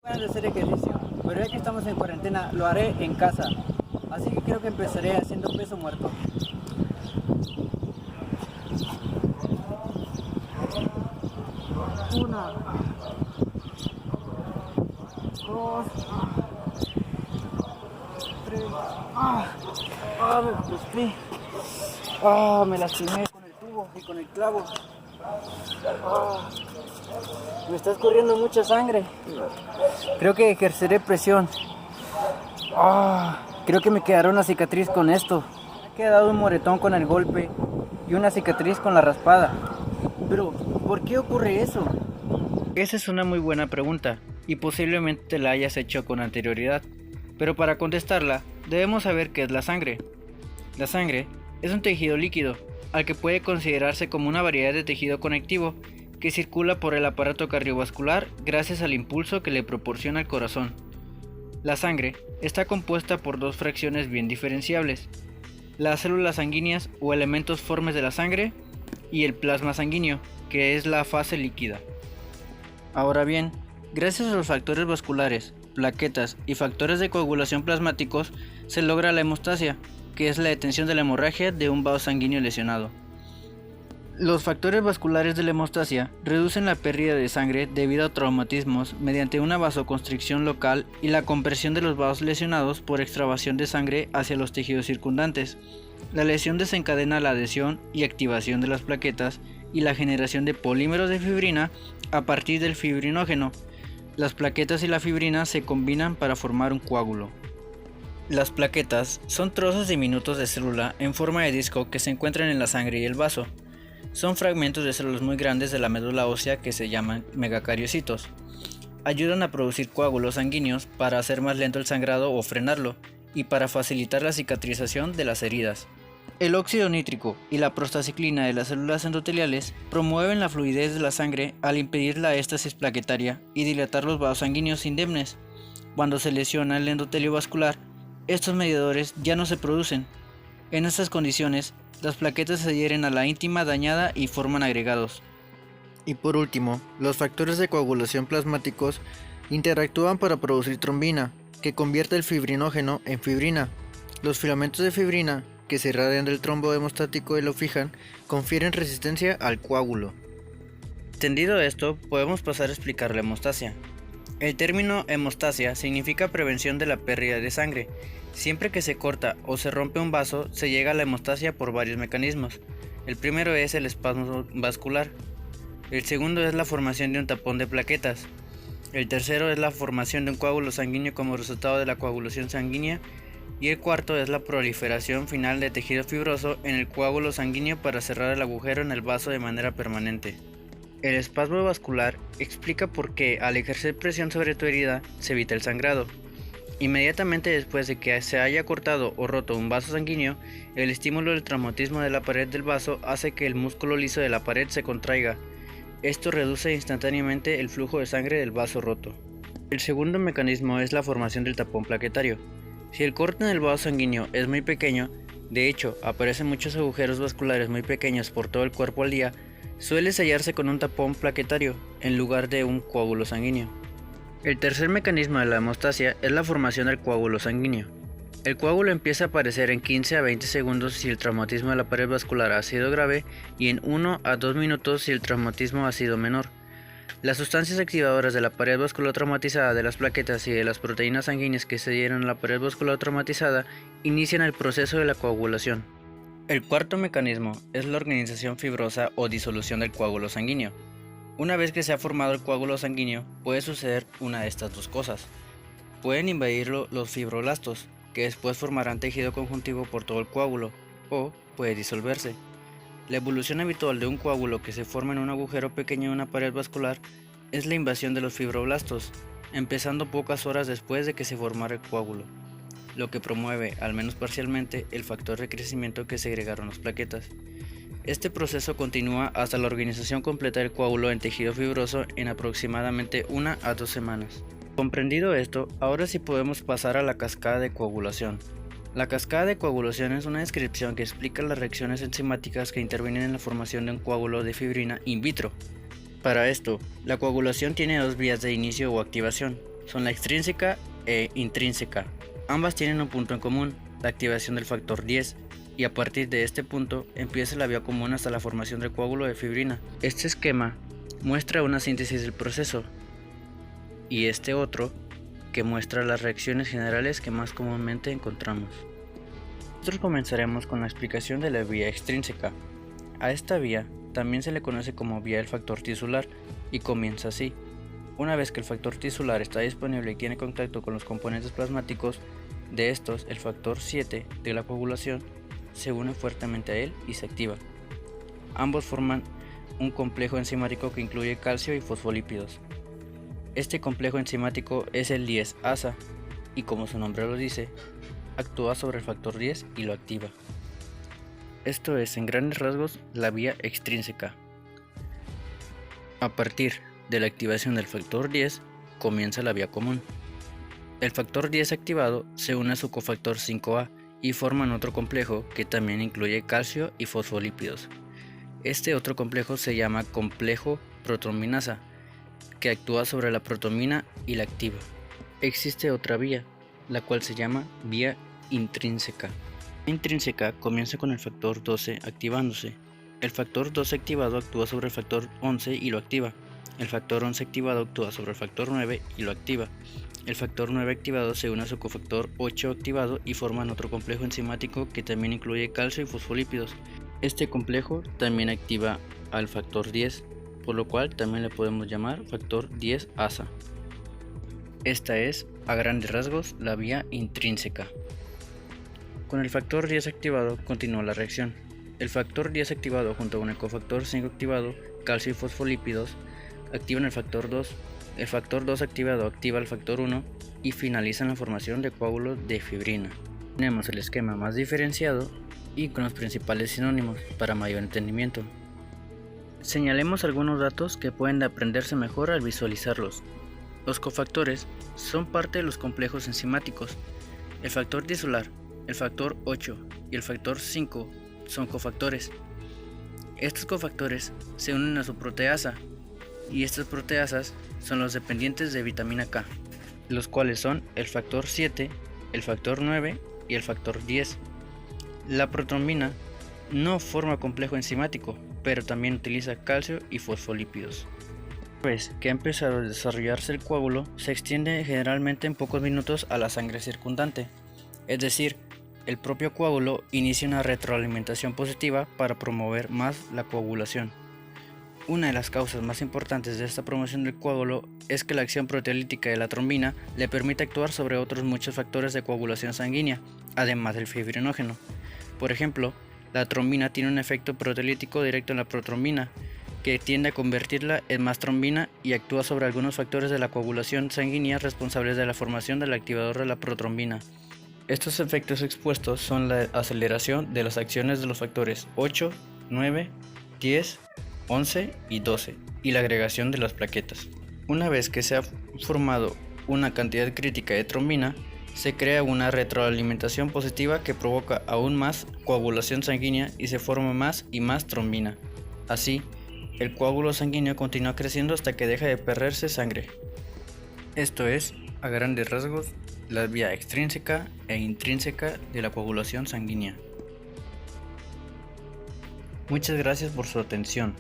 Ganas de hacer ejercicio, pero ya que estamos en cuarentena, lo haré en casa. Así que creo que empezaré haciendo peso muerto. Una, dos, tres. Me frustré. Me lastimé con el tubo y con el clavo. Me está escurriendo mucha sangre. Creo que ejerceré presión. Creo que me quedará una cicatriz con esto. Me ha quedado un moretón con el golpe y una cicatriz con la raspada. Pero, ¿por qué ocurre eso? Esa es una muy buena pregunta y posiblemente te la hayas hecho con anterioridad. Pero para contestarla, debemos saber qué es la sangre. La sangre es un tejido líquido, al que puede considerarse como una variedad de tejido conectivo que circula por el aparato cardiovascular gracias al impulso que le proporciona el corazón. La sangre está compuesta por dos fracciones bien diferenciables: las células sanguíneas o elementos formes de la sangre y el plasma sanguíneo, que es la fase líquida. Ahora bien, gracias a los factores vasculares, plaquetas y factores de coagulación plasmáticos se logra la hemostasia, que es la detención de la hemorragia de un vaso sanguíneo lesionado. Los factores vasculares de la hemostasia reducen la pérdida de sangre debido a traumatismos mediante una vasoconstricción local y la compresión de los vasos lesionados por extravasación de sangre hacia los tejidos circundantes. La lesión desencadena la adhesión y activación de las plaquetas y la generación de polímeros de fibrina a partir del fibrinógeno. Las plaquetas y la fibrina se combinan para formar un coágulo. Las plaquetas son trozos diminutos de célula en forma de disco que se encuentran en la sangre y el vaso. Son fragmentos de células muy grandes de la médula ósea que se llaman megacariocitos. Ayudan a producir coágulos sanguíneos para hacer más lento el sangrado o frenarlo, y para facilitar la cicatrización de las heridas. El óxido nítrico y la prostaciclina de las células endoteliales promueven la fluidez de la sangre al impedir la éstasis plaquetaria y dilatar los vasos sanguíneos indemnes. Cuando se lesiona el endotelio vascular, estos mediadores ya no se producen. En estas condiciones, las plaquetas se adhieren a la íntima dañada y forman agregados. Y por último, los factores de coagulación plasmáticos interactúan para producir trombina, que convierte el fibrinógeno en fibrina. Los filamentos de fibrina, que se irradian del trombo hemostático y lo fijan, confieren resistencia al coágulo. Entendido esto, podemos pasar a explicar la hemostasia. El término hemostasia significa prevención de la pérdida de sangre. Siempre que se corta o se rompe un vaso, se llega a la hemostasia por varios mecanismos. El primero es el espasmo vascular. El segundo es la formación de un tapón de plaquetas. El tercero es la formación de un coágulo sanguíneo como resultado de la coagulación sanguínea. Y el cuarto es la proliferación final de tejido fibroso en el coágulo sanguíneo para cerrar el agujero en el vaso de manera permanente. El espasmo vascular explica por qué al ejercer presión sobre tu herida se evita el sangrado. Inmediatamente después de que se haya cortado o roto un vaso sanguíneo, el estímulo del traumatismo de la pared del vaso hace que el músculo liso de la pared se contraiga. Esto reduce instantáneamente el flujo de sangre del vaso roto. El segundo mecanismo es la formación del tapón plaquetario. Si el corte en el vaso sanguíneo es muy pequeño, de hecho aparecen muchos agujeros vasculares muy pequeños por todo el cuerpo al día, suele sellarse con un tapón plaquetario en lugar de un coágulo sanguíneo. El tercer mecanismo de la hemostasia es la formación del coágulo sanguíneo. El coágulo empieza a aparecer en 15 a 20 segundos si el traumatismo de la pared vascular ha sido grave y en 1 a 2 minutos si el traumatismo ha sido menor. Las sustancias activadoras de la pared vascular traumatizada de las plaquetas y de las proteínas sanguíneas que se adhieren a la pared vascular traumatizada inician el proceso de la coagulación. El cuarto mecanismo es la organización fibrosa o disolución del coágulo sanguíneo. Una vez que se ha formado el coágulo sanguíneo, puede suceder una de estas dos cosas. Pueden invadirlo los fibroblastos, que después formarán tejido conjuntivo por todo el coágulo, o puede disolverse. La evolución habitual de un coágulo que se forma en un agujero pequeño de una pared vascular es la invasión de los fibroblastos, empezando pocas horas después de que se formara el coágulo, lo que promueve, al menos parcialmente, el factor de crecimiento que segregaron las plaquetas. Este proceso continúa hasta la organización completa del coágulo en tejido fibroso en aproximadamente 1 a 2 semanas. Comprendido esto, ahora sí podemos pasar a la cascada de coagulación. La cascada de coagulación es una descripción que explica las reacciones enzimáticas que intervienen en la formación de un coágulo de fibrina in vitro. Para esto, la coagulación tiene dos vías de inicio o activación. son la extrínseca e intrínseca. Ambas tienen un punto en común, la activación del factor 10, y a partir de este punto empieza la vía común hasta la formación del coágulo de fibrina. Este esquema muestra una síntesis del proceso y este otro que muestra las reacciones generales que más comúnmente encontramos. Nosotros comenzaremos con la explicación de la vía extrínseca. A esta vía también se le conoce como vía del factor tisular y comienza así. Una vez que el factor tisular está disponible y tiene contacto con los componentes plasmáticos de estos, el factor 7 de la coagulación se une fuertemente a él y se activa. Ambos forman un complejo enzimático que incluye calcio y fosfolípidos. Este complejo enzimático es el 10-ASA y, como su nombre lo dice, actúa sobre el factor 10 y lo activa. Esto es, en grandes rasgos, la vía extrínseca. A partir de la activación del factor 10 comienza la vía común. El factor 10 activado se une a su cofactor 5A y forman otro complejo que también incluye calcio y fosfolípidos. Este otro complejo se llama complejo protrombinasa, que actúa sobre la protomina y la activa. Existe otra vía, la cual se llama vía intrínseca. La intrínseca comienza con el factor 12 activándose. El factor 12 activado actúa sobre el factor 11 y lo activa. El factor 11 activado actúa sobre el factor 9 y lo activa. El factor 9 activado se une a su cofactor 8 activado y forman otro complejo enzimático que también incluye calcio y fosfolípidos. Este complejo también activa al factor 10, por lo cual también le podemos llamar factor 10-ASA. Esta es, a grandes rasgos, la vía intrínseca. Con el factor 10 activado continúa la reacción. El factor 10 activado junto con el cofactor 5 activado, calcio y fosfolípidos, activan el factor 2. El factor 2 activado activa el factor 1 y finalizan la formación de coágulos de fibrina. Tenemos el esquema más diferenciado y con los principales sinónimos para mayor entendimiento. Señalemos algunos datos que pueden aprenderse mejor al visualizarlos. Los cofactores son parte de los complejos enzimáticos. El factor tisular, el factor 8 y el factor 5 son cofactores. Estos cofactores se unen a su proteasa y estas proteasas son los dependientes de vitamina K, los cuales son el factor 7, el factor 9 y el factor 10. La protrombina no forma complejo enzimático, pero también utiliza calcio y fosfolípidos. Una vez que ha empezado a desarrollarse el coágulo, se extiende generalmente en pocos minutos a la sangre circundante, es decir, el propio coágulo inicia una retroalimentación positiva para promover más la coagulación. Una de las causas más importantes de esta promoción del coágulo es que la acción proteolítica de la trombina le permite actuar sobre otros muchos factores de coagulación sanguínea, además del fibrinógeno. Por ejemplo, la trombina tiene un efecto proteolítico directo en la protrombina, que tiende a convertirla en más trombina y actúa sobre algunos factores de la coagulación sanguínea responsables de la formación del activador de la protrombina. Estos efectos expuestos son la aceleración de las acciones de los factores 8, 9, 10, 11 y 12 y la agregación de las plaquetas. Una vez que se ha formado una cantidad crítica de trombina, se crea una retroalimentación positiva que provoca aún más coagulación sanguínea y se forma más y más trombina. Así, el coágulo sanguíneo continúa creciendo hasta que deja de perderse sangre. Esto es, a grandes rasgos, la vía extrínseca e intrínseca de la coagulación sanguínea. Muchas gracias por su atención.